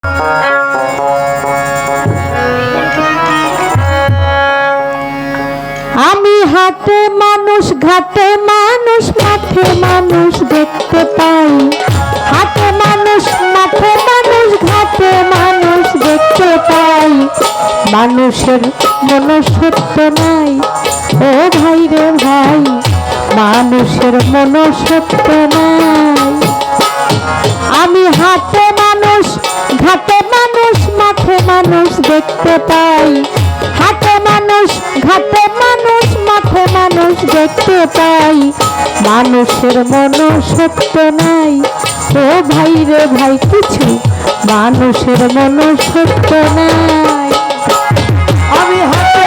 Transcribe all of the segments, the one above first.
আমি হাটে মানুষ, ঘাটে মানুষ, মাঠে মানুষ দেখতে পাই। হাটে মানুষ, মাঠে মানুষ, ঘাটে মানুষ দেখতে পাই। মানুষের মনুষ্যত্ব নাই ও ভাই রে ভাই, মানুষের মনুষ্যত্ব নাই। আমি হাটে মানুষ, ঘাটে মানুষ, মাঠে মানুষ দেখতে পাই। হাটে মানুষ, ঘাটে মানুষ, মাঠে মানুষ দেখতে পাই। মানুষের মনুষ্যত্ব নাই ও ভাই রে ভাই, কিছু মানুষের মনুষ্যত্ব নাই। আমি হাটে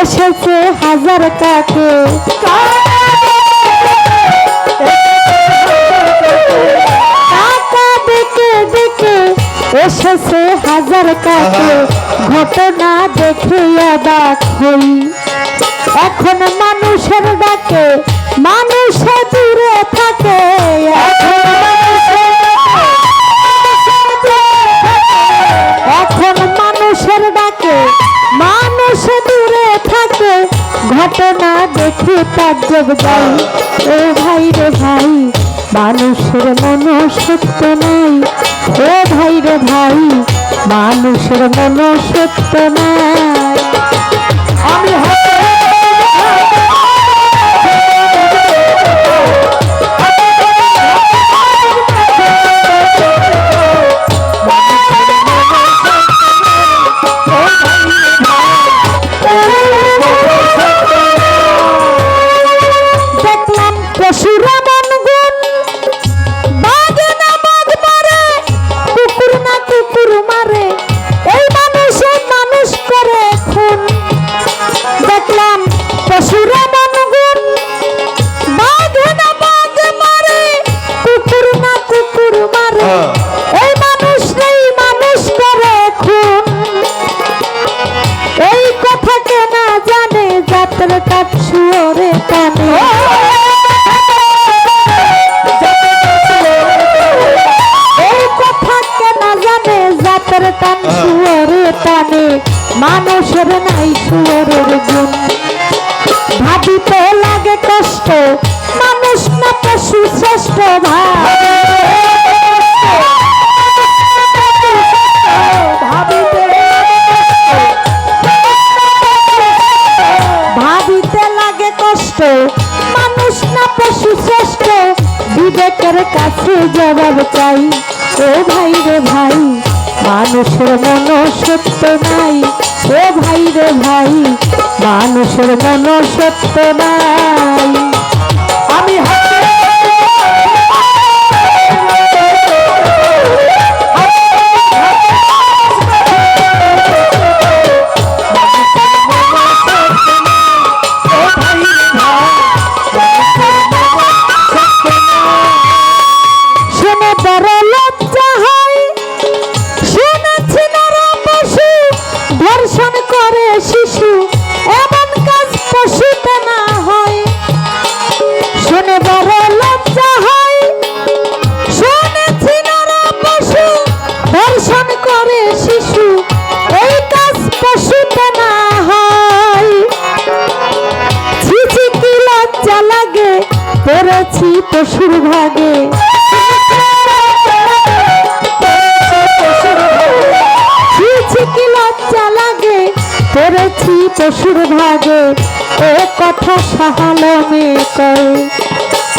এসেছে হাজার কাকে, টাকা দেখে দেখে এসেছে হাজার কাকে। ঘটনা দেখে অবাক হই, এখন মানুষের ডাকে মানুষ দূরে থাকে। এখন মানুষের ডাকে মানুষ দূরে থাকে। ঘটনা দেখে তাজ্জব যাই ও ভাই রে ভাই, মানুষের মনুষ্যত্ব নাই ও ভাই রে ভাই, মানুষের মনুষ্যত্ব নাই। আমি মানুষের নাই সুরের গুণ, ভাবিতে লাগে কষ্ট, মানুষ না পশু শ্রেষ্ঠ। ভাবিতে লাগে কষ্ট, মানুষ না পশু শ্রেষ্ঠ। বিবেকের কাছে জবাব চাই ও ভাই রে ভাই, মানুষের মনুষ্যত্ব নাই ও ভাই রে ভাই, মানুষের মনুষ্যত্ব নাই। আমি শুনে বড় লজ্জা হয়, শুনেছি নরম পশু ধর্ষণ করে শিশু, এমন কাজ পশুতে না হয়। শুনে বড় লজ্জা হয়, শুনেছি নরম পশু ধর্ষণ করে শিশু, এই কাজ পশুতে না হয়। ছিছি কি লজ্জা লাগে, পড়েছি পশুর ভাগে। কি লজ্জা লাগে, পড়েছি পশুর ভাগে। এ কথা সাহালমে কয়,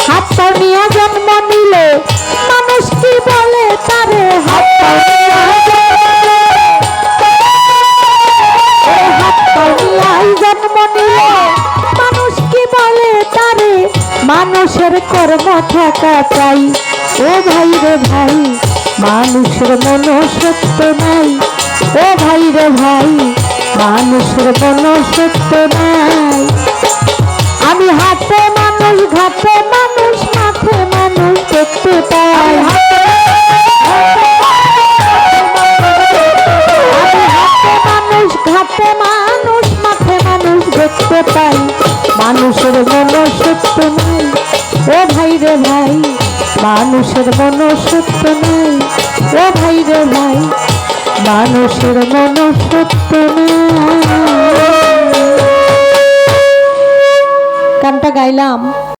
হাত নিয়ে জন্ম নিলে মানুষ কি বলে তারে হাত ধর্ম থাকা চাই। ও ভাই রে ভাই, মানুষের মন সত্য নাই। ও ভাই রে ভাই, মানুষের মন সত্য নাই। আমি হাতে মানুষ, ঘাটে মানুষ, মাঠে মানুষ দেখতে পাই। ঘাটে মানুষ, মাঠে মানুষ দেখতে পাই। মানুষের মন সত্য নাই। ও ভাই রে ভাই, মানুষের মন সত্য নাই। ও ভাই রে ভাই, মানুষের মন সত্য নাই। গানটা গাইলাম।